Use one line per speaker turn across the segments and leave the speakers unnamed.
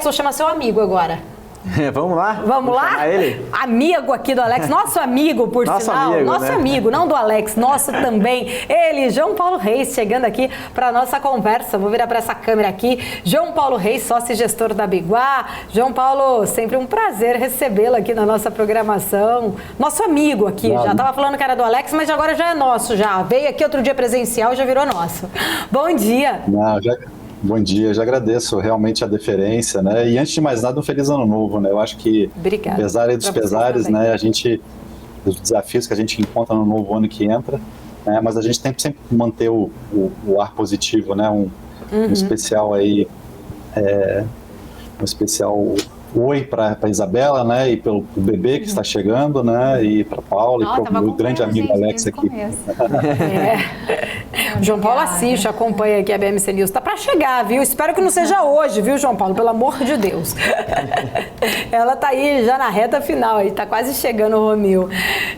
Alex, vou chamar seu amigo agora.
Vamos lá?
Vamos lá?
Ele.
Amigo aqui do Alex, nosso amigo, por
nosso
sinal.
Amigo,
nosso
né?
amigo, não do Alex, nosso também. Ele, João Paulo Reis, chegando aqui para nossa conversa. Vou virar para essa câmera aqui. João Paulo Reis, sócio e gestor da Biguá. João Paulo, sempre um prazer recebê-lo aqui na nossa programação. Nosso amigo aqui, já estava falando que era do Alex, mas agora já é nosso, já. Veio aqui outro dia presencial e já virou nosso. Bom dia.
Bom dia, já agradeço realmente a deferência, né? E antes de mais nada, um feliz ano novo, né? Eu acho que,
obrigada,
apesar dos pesares, né? Dos desafios que a gente encontra no novo ano que entra, né? Mas a gente tem sempre que manter o ar positivo, né? Um especial aí, um especial oi para Isabela, né? E pelo bebê que está chegando, né? E para Paula e para o meu grande amigo Alex aqui.
João Paulo assiste, acompanha aqui a BMC News. Tá para chegar, viu? Espero que não seja hoje, viu, João Paulo? Pelo amor de Deus. Ela tá aí já na reta final, aí tá quase chegando o Romil.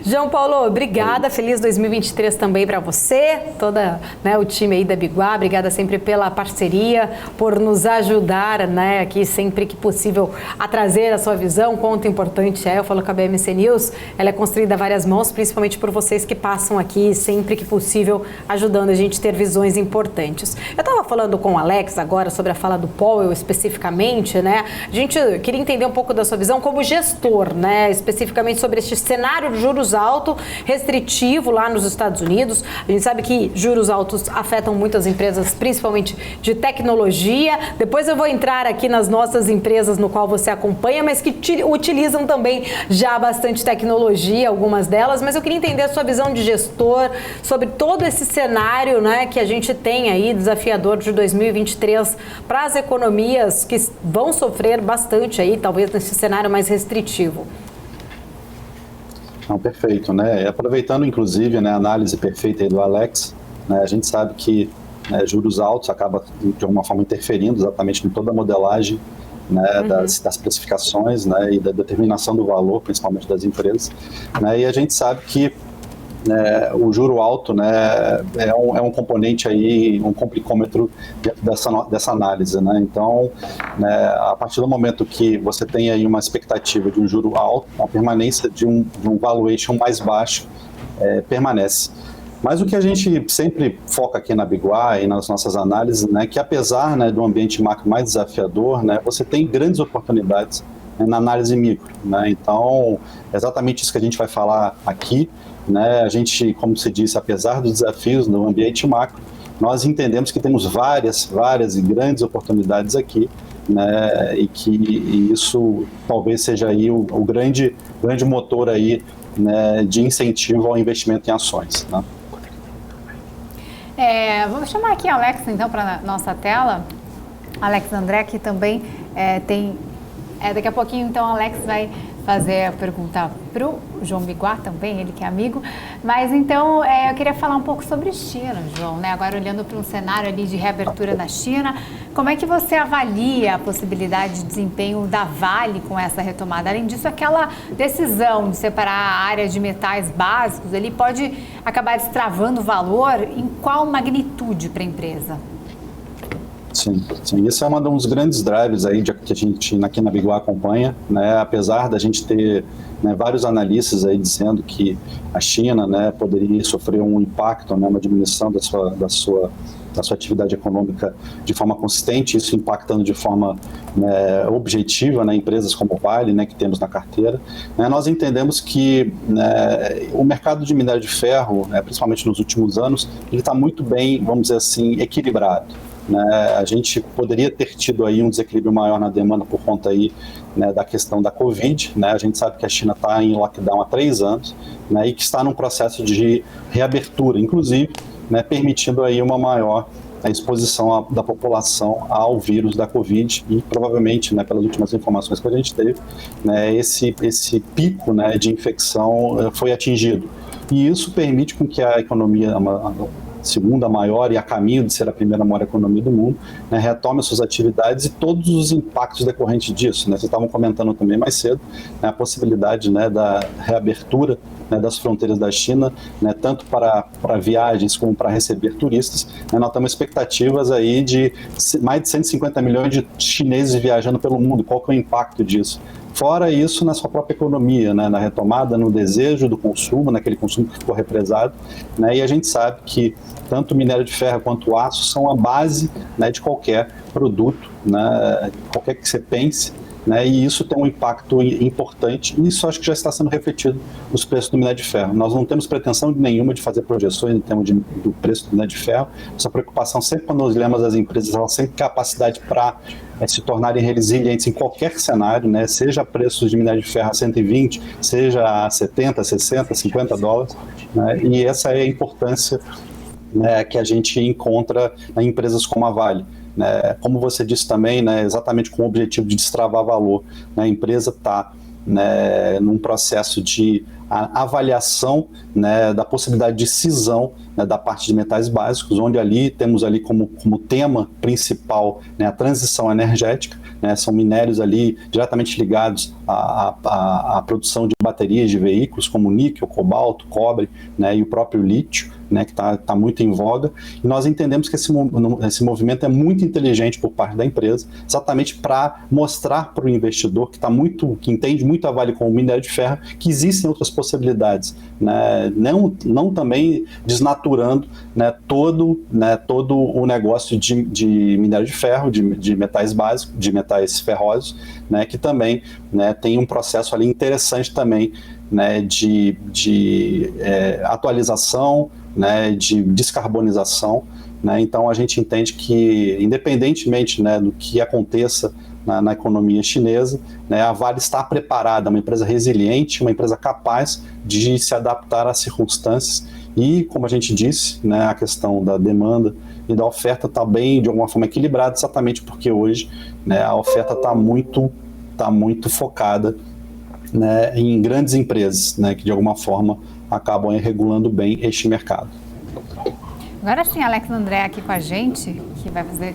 João Paulo, obrigada. Feliz 2023 também para você, toda, né, o time aí da Biguá. Obrigada sempre pela parceria, por nos ajudar, né, aqui sempre que possível a trazer a sua visão, quanto importante é. Eu falo que a BMC News, ela é construída a várias mãos, principalmente por vocês que passam aqui sempre que possível, ajudando a gente a ter visões importantes. Eu estava falando com o Alex agora sobre a fala do Powell especificamente, né? A gente queria entender um pouco da sua visão como gestor, né? Especificamente sobre este cenário de juros altos, restritivo lá nos Estados Unidos. A gente sabe que juros altos afetam muitas empresas, principalmente de tecnologia. Depois eu vou entrar aqui nas nossas empresas no qual você acompanha, mas que utilizam também já bastante tecnologia, algumas delas. Mas eu queria entender a sua visão de gestor sobre todo esse cenário, né, que a gente tem aí, desafiador de 2023 para as economias que vão sofrer bastante aí, talvez nesse cenário mais restritivo.
Não, perfeito, né? Aproveitando, inclusive, né, a análise perfeita aí do Alex, né, a gente sabe que, né, juros altos acaba de alguma forma interferindo exatamente em toda a modelagem, né, das precificações, né, e da determinação do valor, principalmente das empresas, né, e a gente sabe que, né, o juro alto, né, é um componente aí, um complicômetro dessa análise, né? Então, né, a partir do momento que você tem aí uma expectativa de um juro alto, a permanência de um valuation mais baixo permanece. Mas o que a gente sempre foca aqui na Biguá e nas nossas análises, né, que apesar, né, do ambiente macro mais desafiador, né, você tem grandes oportunidades, né, na análise micro, né? Então, é exatamente isso que a gente vai falar aqui, né? A gente, como se disse, apesar dos desafios no ambiente macro, nós entendemos que temos várias e grandes oportunidades aqui, né? E isso talvez seja aí o grande motor aí, né, de incentivo ao investimento em ações, né?
Vamos chamar aqui a Alex, então, para nossa tela. Alex André, que também tem... daqui a pouquinho, então, a Alex vai fazer a pergunta para o João Biguá também, ele que é amigo. Mas, então, eu queria falar um pouco sobre China, João, né? Agora, olhando para um cenário ali de reabertura na China, como é que você avalia a possibilidade de desempenho da Vale com essa retomada? Além disso, aquela decisão de separar a área de metais básicos, ele pode acabar destravando o valor em qual magnitude para a empresa?
Sim. Esse é um dos grandes drives aí que a gente aqui na Biguá acompanha, né? Apesar da gente ter, né, vários analistas aí dizendo que a China, né, poderia sofrer um impacto, né, uma diminuição da sua atividade econômica de forma consistente, isso impactando de forma, né, objetiva, né, empresas como a Vale, né, que temos na carteira, né, nós entendemos que, né, o mercado de minério de ferro, né, principalmente nos últimos anos, ele está muito bem, vamos dizer assim, equilibrado. Né, a gente poderia ter tido aí um desequilíbrio maior na demanda por conta aí, né, da questão da Covid, né? A gente sabe que a China está em lockdown há 3 anos, né, e que está num processo de reabertura, inclusive, né, permitindo aí uma maior exposição da população ao vírus da Covid e provavelmente, né, pelas últimas informações que a gente teve, né, esse pico, né, de infecção foi atingido. E isso permite com que a economia segunda maior e a caminho de ser a primeira maior economia do mundo, né, retome as suas atividades e todos os impactos decorrentes disso, né? Vocês estavam comentando também mais cedo, né, a possibilidade, né, da reabertura, né, das fronteiras da China, né, tanto para viagens como para receber turistas, né? Nós temos expectativas aí de mais de 150 milhões de chineses viajando pelo mundo. Qual que é o impacto disso? Fora isso, na sua própria economia, né, na retomada, no desejo do consumo, naquele consumo que ficou represado, né, e a gente sabe que tanto o minério de ferro quanto o aço são a base, né, de qualquer produto, né, qualquer que você pense, né, e isso tem um impacto importante, e isso acho que já está sendo refletido nos preços do minério de ferro. Nós não temos pretensão nenhuma de fazer projeções em termos do preço do minério de ferro. Nossa preocupação sempre quando nós olhamos as empresas, elas têm capacidade para se tornarem resilientes em qualquer cenário, né, seja preços de minério de ferro a 120, seja a 70, 60, 50 dólares, né, e essa é a importância, né, que a gente encontra em empresas como a Vale. Né, como você disse também, né, exatamente com o objetivo de destravar valor, né, a empresa está, né, num processo de avaliação, né, da possibilidade de cisão, né, da parte de metais básicos, onde ali temos ali como tema principal, né, a transição energética, né, são minérios ali diretamente ligados à produção de baterias de veículos, como níquel, cobalto, cobre, né, e o próprio lítio, né, que está muito em voga, e nós entendemos que esse movimento é muito inteligente por parte da empresa, exatamente para mostrar para o investidor que entende muito a Vale com o minério de ferro, que existem outras possibilidades, né, não também desnaturando, né, todo o negócio de minério de ferro, de metais básicos, de metais ferrosos, né, que também, né, tem um processo ali interessante também, né, de atualização, né, de descarbonização, né, então a gente entende que, independentemente, né, do que aconteça na economia chinesa, né, a Vale está preparada, uma empresa resiliente, uma empresa capaz de se adaptar às circunstâncias e, como a gente disse, né, a questão da demanda e da oferta está bem, de alguma forma, equilibrada, exatamente porque hoje, né, a oferta está muito focada, né, em grandes empresas, né, que de alguma forma acabam regulando bem este mercado.
Agora sim, Alex André aqui com a gente, que vai fazer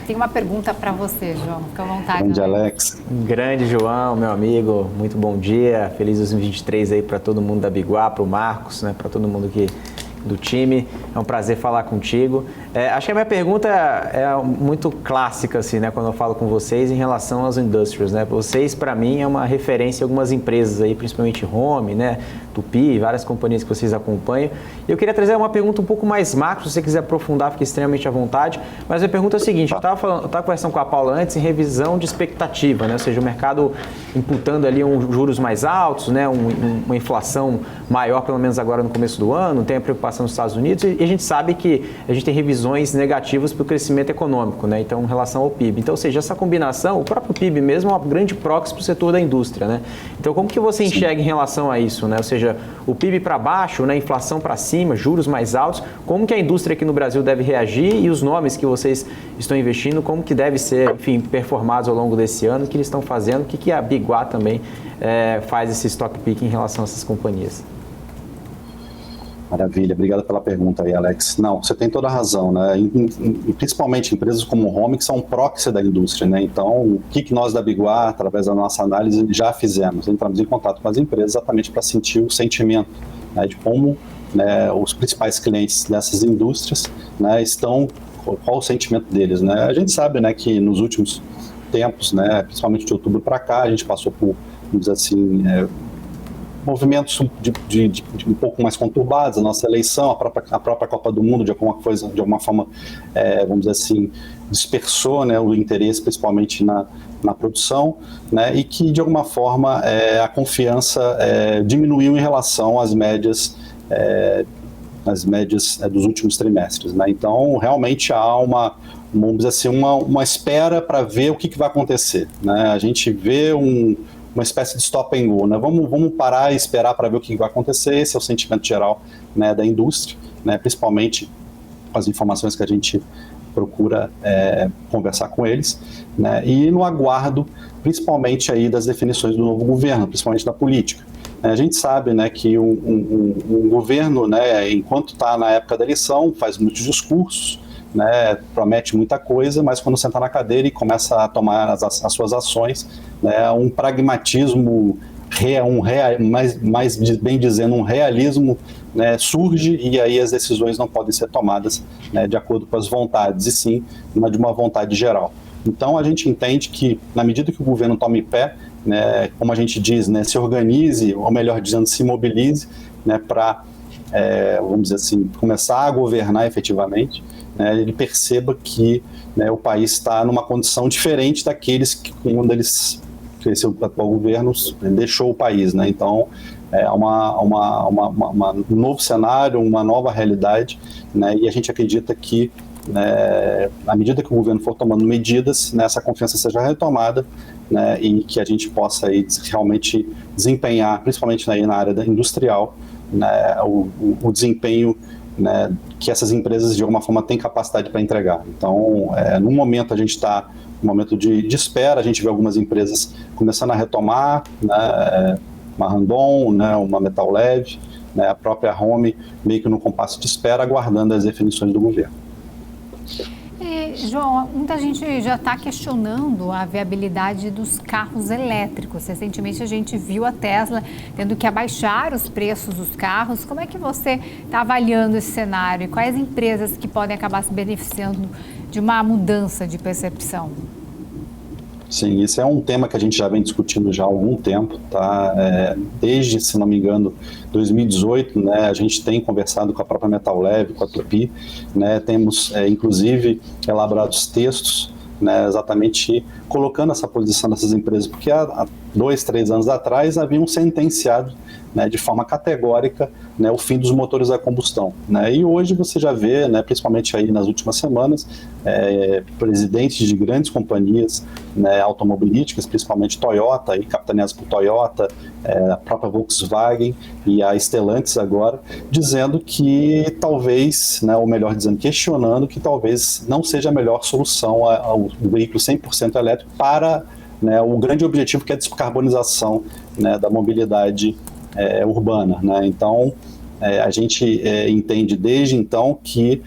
tem uma pergunta para você, João. Fica à vontade.
Grande Alex.
Grande João, meu amigo, muito bom dia. Feliz 2023 aí para todo mundo da Biguá, para o Marcos, né, para todo mundo do time. É um prazer falar contigo. Acho que a minha pergunta é muito clássica, assim, né, quando eu falo com vocês em relação aos industries, né? Vocês, para mim, é uma referência em algumas empresas aí, principalmente Home, né, Tupi, várias companhias que vocês acompanham. E eu queria trazer uma pergunta um pouco mais macro, se você quiser aprofundar, fique extremamente à vontade. Mas a pergunta é a seguinte, eu estava conversando com a Paula antes em revisão de expectativa, né? Ou seja, o mercado imputando ali juros mais altos, né, uma inflação maior, pelo menos agora no começo do ano, tem a preocupação nos Estados Unidos, e a gente sabe que a gente tem revisões negativas para o crescimento econômico, né? Então, em relação ao PIB. Então, ou seja, essa combinação, o próprio PIB mesmo é uma grande proxy para o setor da indústria, né? Então, como que você enxerga em relação a isso, né? Ou seja, o PIB para baixo, né, inflação para cima, juros mais altos, como que a indústria aqui no Brasil deve reagir e os nomes que vocês estão investindo, como que deve ser, enfim, performados ao longo desse ano, o que eles estão fazendo, o que a Biguá também faz esse stock pick em relação a essas companhias?
Maravilha, obrigado pela pergunta aí, Alex. Não, você tem toda a razão, né? Principalmente empresas como o Home, que são proxy da indústria, né? Então, o que nós da Biguá, através da nossa análise, já fizemos? Entramos em contato com as empresas exatamente para sentir o sentimento, né, de como, né, os principais clientes dessas indústrias, né, estão, qual o sentimento deles, né? A gente sabe, né, que nos últimos tempos, né, principalmente de outubro para cá, a gente passou por, vamos dizer assim, movimentos de um pouco mais conturbados, a nossa eleição, a própria Copa do Mundo, de alguma forma, vamos dizer assim, dispersou, né, o interesse principalmente na produção, né, e que de alguma forma a confiança diminuiu em relação às médias dos últimos trimestres, né? Então realmente há vamos dizer assim, uma espera para ver o que vai acontecer, né? A gente vê uma espécie de stop and go, né? Vamos parar e esperar para ver o que vai acontecer. Esse é o sentimento geral, né, da indústria, né, principalmente com as informações que a gente procura conversar com eles, né, e no aguardo, principalmente aí das definições do novo governo, principalmente da política, A gente sabe, né, que um governo, né, enquanto está na época da eleição, faz muitos discursos, né, promete muita coisa, mas quando senta na cadeira e começa a tomar as suas ações, né, um pragmatismo, mais bem dizendo, um realismo, né, surge, e aí as decisões não podem ser tomadas, né, de acordo com as vontades, e sim de uma vontade geral. Então a gente entende que, na medida que o governo tome pé, né, como a gente diz, né, se organize, ou melhor dizendo, se mobilize, né, para, vamos dizer assim, começar a governar efetivamente, né, ele perceba que, né, o país está numa condição diferente daqueles que, quando esse atual governo deixou o país, né? Então é um novo cenário, uma nova realidade, né, e a gente acredita que, né, à medida que o governo for tomando medidas, né, essa confiança seja retomada, né, e que a gente possa aí realmente desempenhar, principalmente aí na área industrial, né, o desempenho, né, que essas empresas de alguma forma têm capacidade para entregar. Então, no momento a gente está num momento de espera, a gente vê algumas empresas começando a retomar, né, uma Randon, né, uma Metal Leve, né, a própria Home, meio que no compasso de espera, aguardando as definições do governo.
João, muita gente já está questionando a viabilidade dos carros elétricos. Recentemente a gente viu a Tesla tendo que abaixar os preços dos carros. Como é que você está avaliando esse cenário e quais empresas que podem acabar se beneficiando de uma mudança de percepção?
Sim, isso é um tema que a gente já vem discutindo já há algum tempo, tá? Desde, se não me engano, 2018, né, a gente tem conversado com a própria Metal Leve, com a Tupi, né, temos, inclusive, elaborado textos, né, exatamente colocando essa posição dessas empresas, porque há 2, 3 anos atrás haviam sentenciado, né, de forma categórica, né, o fim dos motores a combustão, né, e hoje você já vê, né, principalmente aí nas últimas semanas, presidentes de grandes companhias, né, automobilísticas, principalmente Toyota, aí, capitaneadas por Toyota, a própria Volkswagen e a Stellantis agora, dizendo que talvez, né, ou melhor dizendo, questionando que talvez não seja a melhor solução ao veículo 100% elétrico para, né, o grande objetivo que é a descarbonização, né, da mobilidade urbana, né? Então, a gente entende desde então que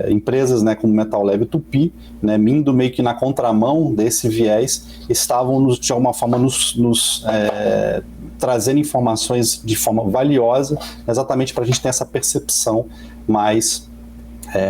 empresas, né, como Metal Leve e Tupi, né, indo meio que na contramão desse viés, estavam de alguma forma nos trazendo informações de forma valiosa, exatamente para a gente ter essa percepção mais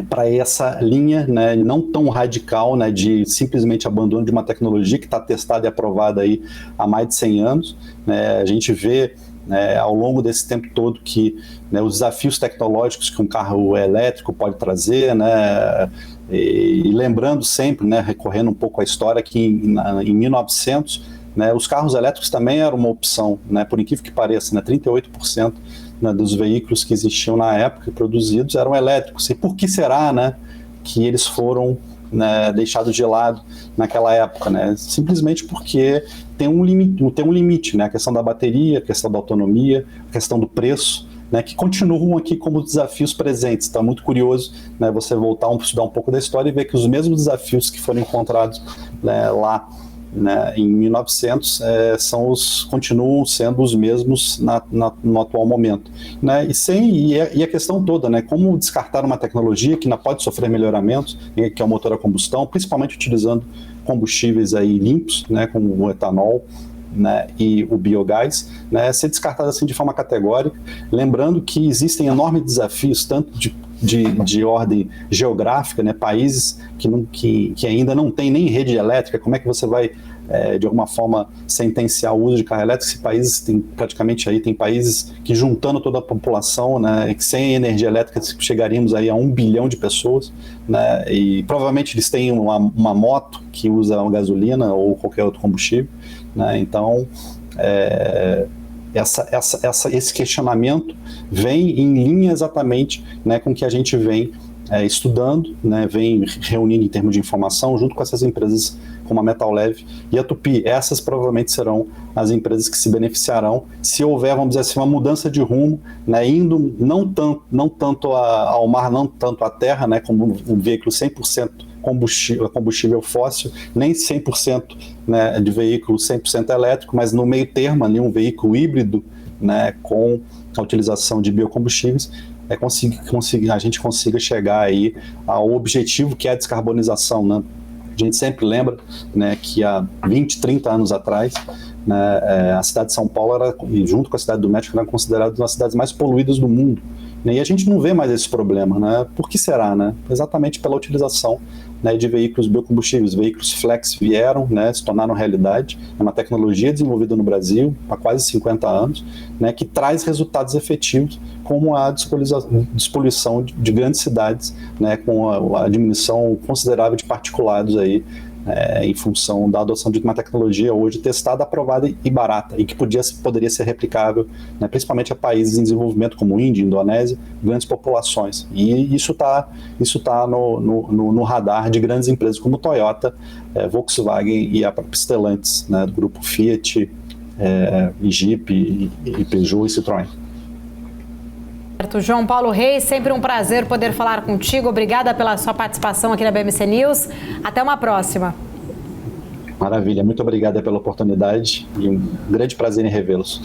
para essa linha, né, não tão radical, né, de simplesmente abandono de uma tecnologia que está testada e aprovada aí há mais de 100 anos. Né, a gente vê, né, ao longo desse tempo todo que, né, os desafios tecnológicos que um carro elétrico pode trazer, né, e lembrando sempre, né, recorrendo um pouco à história, que em 1900, né, os carros elétricos também eram uma opção, né, por incrível que pareça, né, 38%, né, dos veículos que existiam na época produzidos eram elétricos. E por que será, né, que eles foram, né, deixados de lado naquela época, né? Simplesmente porque tem um limite, né? A questão da bateria, a questão da autonomia, a questão do preço, né, que continuam aqui como desafios presentes. Está muito curioso, né, você voltar estudar um pouco da história e ver que os mesmos desafios que foram encontrados, né, lá, né, em 1900 continuam sendo os mesmos no atual momento, né, e a questão toda, né, como descartar uma tecnologia que ainda pode sofrer melhoramentos, né, que é o motor a combustão, principalmente utilizando combustíveis aí limpos, né, como o etanol, né, e o biogás, né, ser descartado assim de forma categórica, lembrando que existem enormes desafios, tanto de ordem geográfica, né, países que ainda não têm nem rede elétrica. Como é que você vai, de alguma forma, sentenciar o uso de carro elétrico? Se países tem países que, juntando toda a população, né, que sem energia elétrica chegaríamos aí a 1 bilhão de pessoas, né, e provavelmente eles têm uma moto que usa gasolina ou qualquer outro combustível, né, então esse questionamento vem em linha exatamente, né, com o que a gente vem estudando, né, vem reunindo em termos de informação junto com essas empresas como a Metal Leve e a Tupi. Essas provavelmente serão as empresas que se beneficiarão se houver, vamos dizer assim, uma mudança de rumo, né, indo não tanto ao mar, não tanto à terra, né, como um veículo 100% combustível fóssil, nem 100%, né, de veículo 100% elétrico, mas no meio termo ali um veículo híbrido, né, com a utilização de biocombustíveis, a gente consiga chegar aí ao objetivo que é a descarbonização, né? A gente sempre lembra, né, que há 20, 30 anos atrás, né, a cidade de São Paulo, junto com a cidade do México, era considerada uma das cidades mais poluídas do mundo. E a gente não vê mais esse problema, né? Por que será, né? Exatamente pela utilização, né, de veículos biocombustíveis. Veículos flex vieram, né, se tornaram realidade. É uma tecnologia desenvolvida no Brasil há quase 50 anos, né, que traz resultados efetivos, como a despoluição de grandes cidades, né, com a diminuição considerável de particulados aí, em função da adoção de uma tecnologia hoje testada, aprovada e barata, e que poderia ser replicável, né, principalmente a países em desenvolvimento como Índia, Indonésia, grandes populações. E isso tá no radar de grandes empresas como Toyota, Volkswagen e a própria Stellantis, né, do grupo Fiat, e Jeep, e Peugeot e Citroën.
João Paulo Reis, sempre um prazer poder falar contigo. Obrigada pela sua participação aqui na BMC News. Até uma próxima.
Maravilha, muito obrigada pela oportunidade e um grande prazer em revê-los.